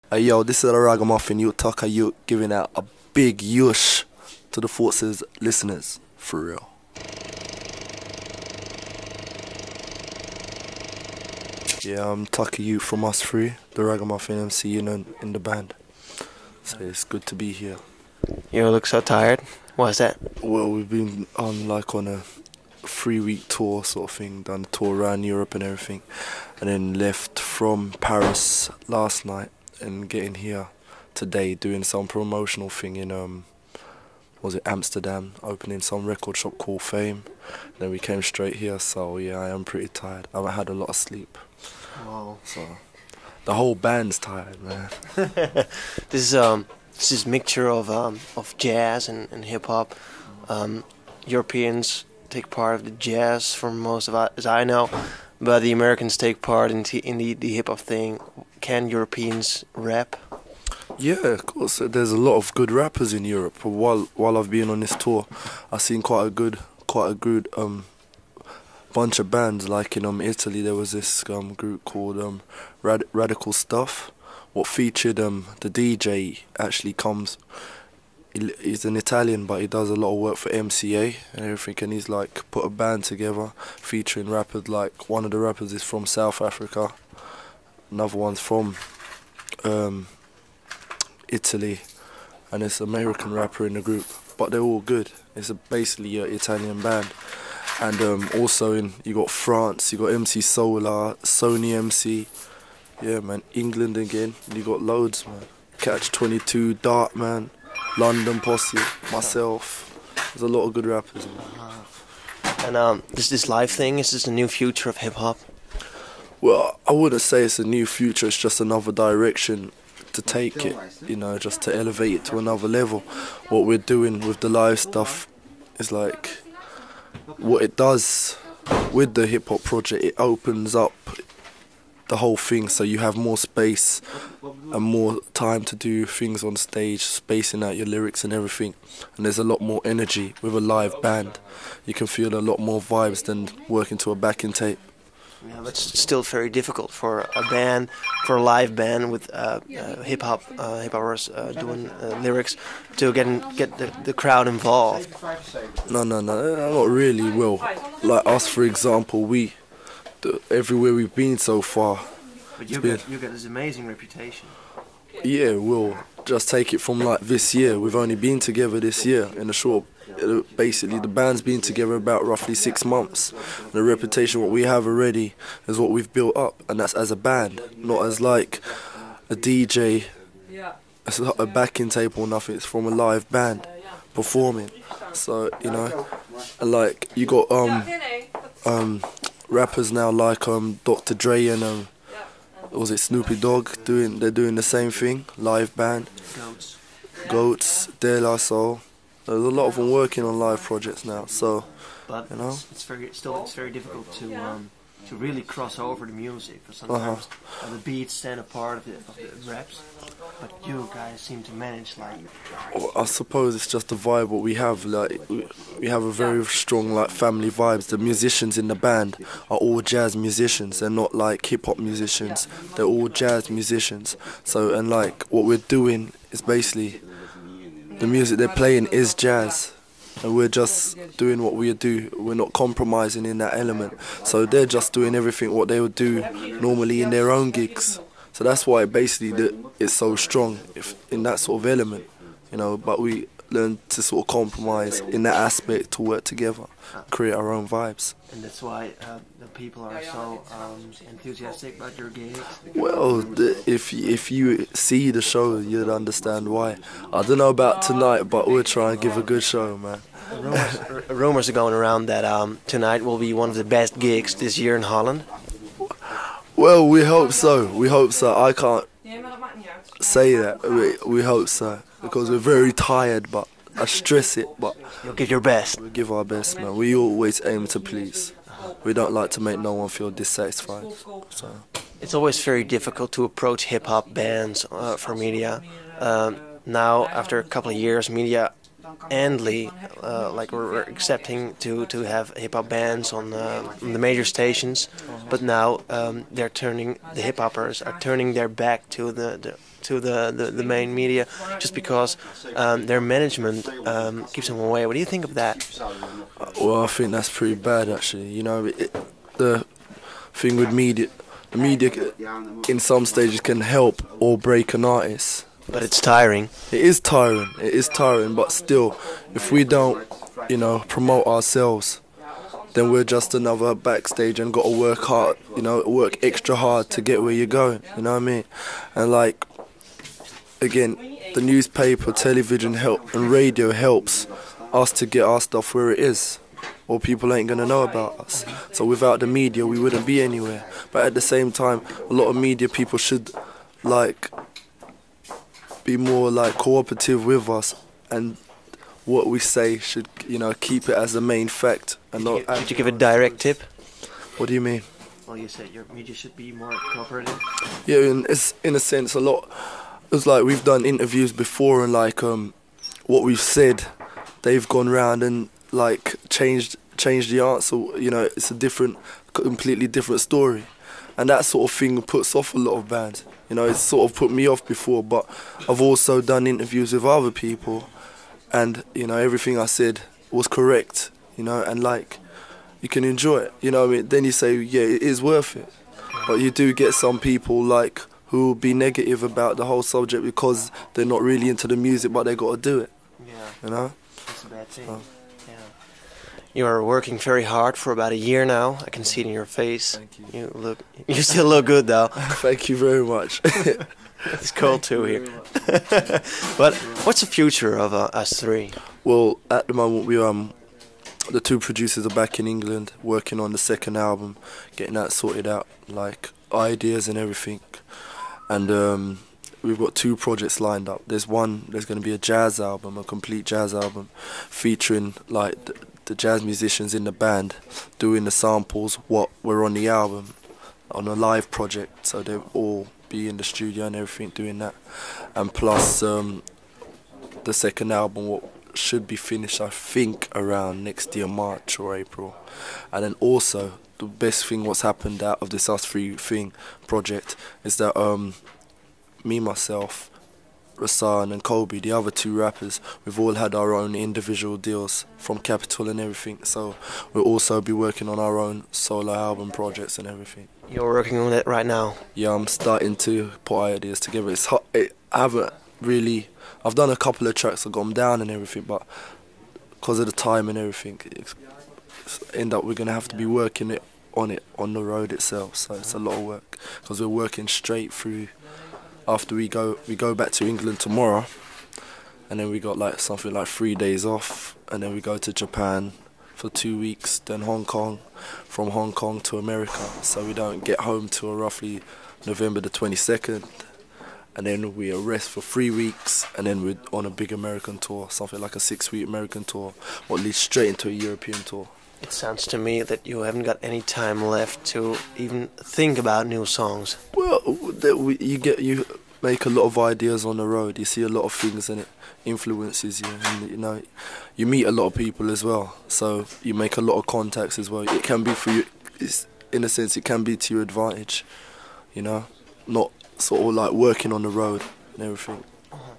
Hey yo, this is the Ragamuffin Youth Tucker Youth giving out a big yush to the Forces listeners, for real. Yeah, I'm Tucker Youth from Us3, the Ragamuffin MC in the band. So it's good to be here. You look so tired. Why is that? Well, we've been on a 3-week tour sort of thing, done a tour around Europe and everything, and then left from Paris last night and getting here today doing some promotional thing in Amsterdam, opening some record shop called Fame. Then we came straight here, so yeah, I am pretty tired. I haven't had a lot of sleep. Wow. So the whole band's tired, man. This is mixture of jazz and hip hop. Europeans take part of the jazz for most of it, as I know, but the Americans take part in the hip hop thing. Can Europeans rap? Yeah, of course. There's a lot of good rappers in Europe. While I've been on this tour, I've seen quite a good bunch of bands. Like in Italy, there was this group called Radical Stuff. What featured the DJ actually comes. He's an Italian, but he does a lot of work for MCA and everything. And he's put a band together featuring rappers. One of the rappers is from South Africa, another one's from Italy, and it's an American rapper in the group, but they're all good. It's basically an Italian band. And also you got France, you got MC Solar, Sony MC, yeah man, England again, you got loads man, Catch 22, Dart man, London Posse, myself, there's a lot of good rappers man. And this live thing, is this the new future of hip hop? Well, I wouldn't say it's a new future, it's just another direction to take it, just to elevate it to another level. What we're doing with the live stuff is what it does with the hip hop project, it opens up the whole thing so you have more space and more time to do things on stage, spacing out your lyrics and everything, and there's a lot more energy with a live band. You can feel a lot more vibes than working to a backing tape. Yeah, but it's still very difficult for a live band with hip hoppers doing lyrics to get the crowd involved. No, not really. Well, like us, for example, everywhere we've been so far. But you get this amazing reputation. Yeah, we'll just take it from this year. We've only been together this year in a short. Basically, the band's been together about roughly 6 months. And the reputation what we have already is what we've built up, and that's as a band, not as a DJ. It's not a backing tape or nothing. It's from a live band performing. So you got rappers now Dr. Dre and was it Snoopy Dogg they're doing the same thing, live band. Goats, De La Soul. There's a lot of them working on live projects now, so but it's very difficult to really cross over the music. For sometimes the beats stand apart of the raps, but you guys seem to manage Well, I suppose it's just the vibe what we have. We have a very strong family vibes. The musicians in the band are all jazz musicians. They're not hip hop musicians. They're all jazz musicians. So what we're doing is basically the music they're playing is jazz, and we're just doing what we do. We're not compromising in that element. So they're just doing everything what they would do normally in their own gigs. So that's why basically it's so strong in that sort of element, But we learn to sort of compromise in that aspect to work together, create our own vibes. And that's why the people are so enthusiastic about your gigs? Well, if you see the show, you'd understand why. I don't know about tonight, but we'll try and give a good show, man. Rumors are going around that tonight will be one of the best gigs this year in Holland. Well, we hope so. We hope so. I can't say that. We hope so, because we're very tired, but I stress it, but you'll give your best. We give our best, man. We always aim to please. We don't like to make no one feel dissatisfied. So it's always very difficult to approach hip hop bands for media. Now, after a couple of years, media endly we're accepting to have hip hop bands on the major stations, but now the hip hoppers are turning their back to to the main media just because their management keeps them away. What do you think of that? Well, I think that's pretty bad, actually. You know, the thing with media, the media in some stages can help or break an artist. But it's tiring. It is tiring. It is tiring. But still, if we don't, you know, promote ourselves, then we're just another backstage and got to work hard, you know, work extra hard to get where you're going, you know what I mean? And like, again, the newspaper, television and radio helps us to get our stuff where it is, or people ain't gonna know about us. So without the media, we wouldn't be anywhere. But at the same time, a lot of media people should, like, be more, like, cooperative with us, and what we say should, you know, keep it as the main fact and not. Did you give a direct tip? What do you mean? Well, you said your media should be more cooperative. Yeah, it's in a sense a lot. It's like we've done interviews before, and like what we've said, they've gone round and like changed the answer. You know, it's a completely different story, and that sort of thing puts off a lot of bands. You know, it's sort of put me off before, but I've also done interviews with other people. And, you know, everything I said was correct, you know, and like, you can enjoy it, you know what I mean? Then you say, yeah, it is worth it. But you do get some people, like, who will be negative about the whole subject because they're not really into the music, but they got to do it, you know? That's a bad thing. Yeah. You are working very hard for about a year now. I can see it in your face. Thank you. You still look good, though. Thank you very much. It's cold too here. But what's the future of Us3? Well, at the moment the two producers are back in England working on the second album, getting that sorted out, like ideas and everything. And we've got two projects lined up. There's going to be a jazz album, a complete jazz album, featuring like the jazz musicians in the band doing the samples what were on the album, on a live project. So they'll all be in the studio and everything doing that. And plus the second album what should be finished, I think, around next year, March or April. And then also the best thing what's happened out of this Us3 project is that me, myself, Rasan and Kobe, the other two rappers, we've all had our own individual deals from Capitol and everything, so we'll also be working on our own solo album projects and everything. You're working on it right now? Yeah, I'm starting to put ideas together. It's hot. I've done a couple of tracks, I've got them down and everything, but because of the time and everything, we're going to have to be working on the road itself, so it's a lot of work, because we're working straight through. After we go back to England tomorrow, and then we got like something like 3 days off, and then we go to Japan for 2 weeks, then Hong Kong, from Hong Kong to America, so we don't get home till roughly November the 22nd, and then we rest for 3 weeks, and then we're on a big American tour, something like a 6-week American tour, or lead straight into a European tour. It sounds to me that you haven't got any time left to even think about new songs. Well, you make a lot of ideas on the road. You see a lot of things, and it influences you. And, you know, you meet a lot of people as well, so you make a lot of contacts as well. It can be for you. In a sense, it can be to your advantage. You know, not sort of like working on the road and everything.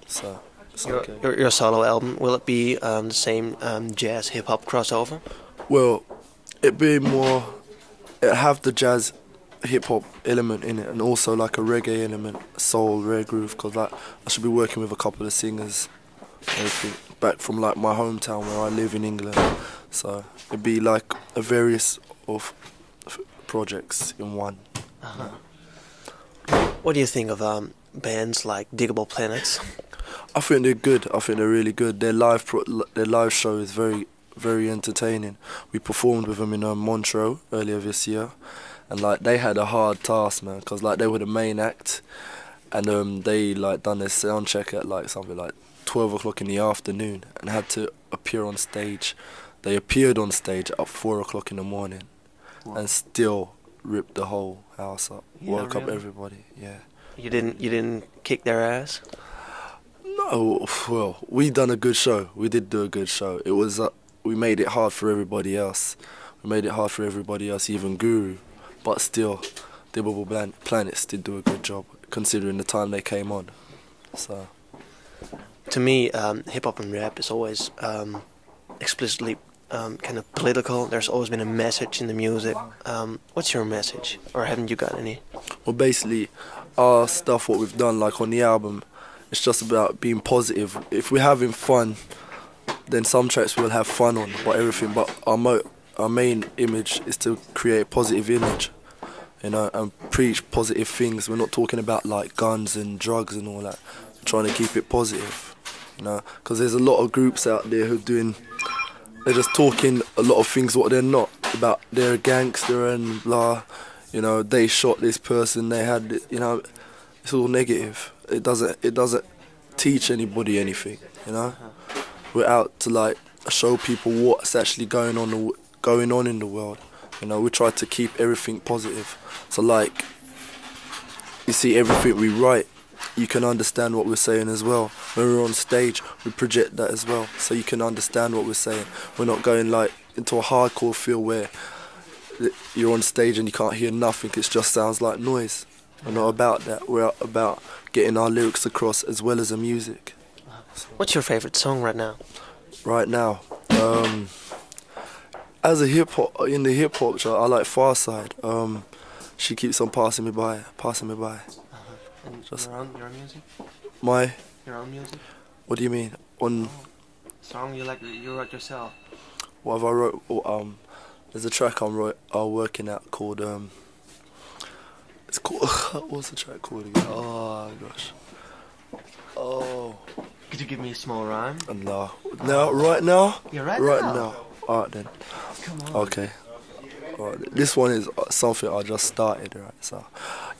So. Your solo album, will it be the same jazz hip hop crossover? Well, it'd have the jazz hip hop element in it, and also like a reggae element, soul, rare groove, because like I should be working with a couple of singers, everything back from like my hometown where I live in England. So it'd be like a various of projects in one. What do you think of bands like Diggable Planets? I think they're good. I think they're really good. Their live show is very entertaining. We performed with them in Montreux earlier this year, and like they had a hard task, man, because like they were the main act, and they like done their sound check at like something like 12 o'clock in the afternoon and had to appear on stage. They appeared on stage at 4 o'clock in the morning. Wow. And still ripped the whole house up. Yeah, woke up everybody. Yeah. You didn't kick their ass? No. Well, we done a good show. We did do a good show. It was we made it hard for everybody else. We made it hard for everybody else, even Guru. But still, Diggable Planets did do a good job, considering the time they came on. So to me, hip hop and rap is always explicitly kind of political. There's always been a message in the music. What's your message, or haven't you got any? well, basically, our stuff, what we've done, like on the album, it's just about being positive. If we're having fun, then some tracks we'll have fun on, but everything. But our main image is to create a positive image, you know, and preach positive things. We're not talking about like guns and drugs and all that. We're trying to keep it positive, you know, because there's a lot of groups out there who are doing. They're just talking a lot of things what they're not about. They're a gangster and blah, you know. They shot this person. They had, you know, it's all negative. It doesn't teach anybody anything, you know. We're out to like show people what's actually going on in the world. You know, we try to keep everything positive. So like, you see everything we write, you can understand what we're saying as well. When we're on stage, we project that as well, so you can understand what we're saying. We're not going like into a hardcore feel where you're on stage and you can't hear nothing. It just sounds like noise. We're not about that. We're about getting our lyrics across as well as the music. What's your favorite song right now? Right now, as a in the hip hop chart, I like Far Side. She keeps on passing me by. And your own music? Your own music? What do you mean? On song you wrote yourself? What have I wrote? There's a track I'm working at called it's called what's the track called again? Oh gosh. Oh. Could you give me a small rhyme? No. No, right now? Yeah, right now. Alright then. Come on. Okay. This one is something I just started, right? So,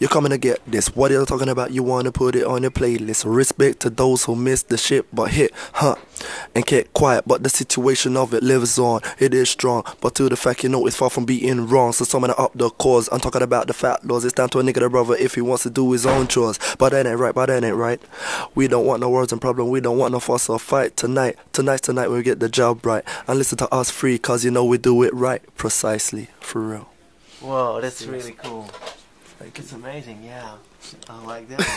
you're coming to get this. What are you talking about? You want to put it on your playlist. Respect to those who missed the ship but hit, and kept quiet. But the situation of it lives on. It is strong, but to the fact you know it's far from being wrong. So someone up the cause. I'm talking about the fat laws. It's down to a nigga, the brother, if he wants to do his own chores. But that ain't right. We don't want no words and problem. We don't want no fuss or fight. Tonight we get the job right. And listen to Us3, cause you know we do it right. Precisely. For real. Whoa, that's really cool. It's amazing, yeah. I like that one.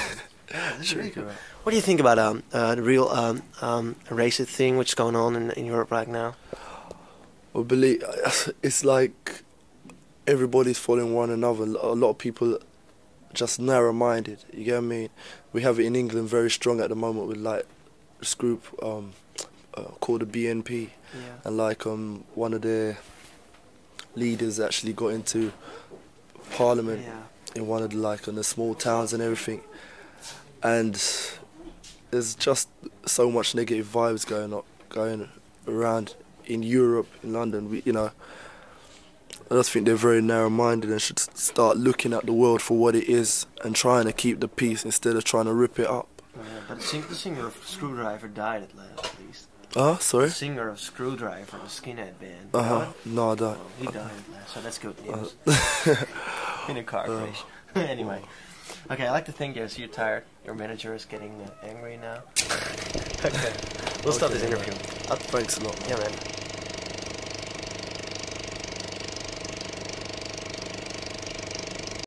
Yeah, that's really cool. What do you think about the real racist thing which is going on in Europe right now? Well, believe it's like everybody's following one another. A lot of people just narrow-minded. You get what I mean? We have it in England very strong at the moment with like this group called the BNP, and like one of their leaders actually got into parliament in one of the small towns and everything, and there's just so much negative vibes going around in Europe, in London. I just think they're very narrow-minded and should start looking at the world for what it is and trying to keep the peace instead of trying to rip it up. Yeah, but the singer of Screwdriver died at last, at least. Sorry? The singer of Screwdriver, the skinhead band. No, I don't. Well, he died at last, so that's good news. In a car crash. Anyway. Okay, I'd like to thank you. I see you're tired. Your manager is getting angry now. Okay. We'll stop this interview. Thanks a lot. Yeah, man.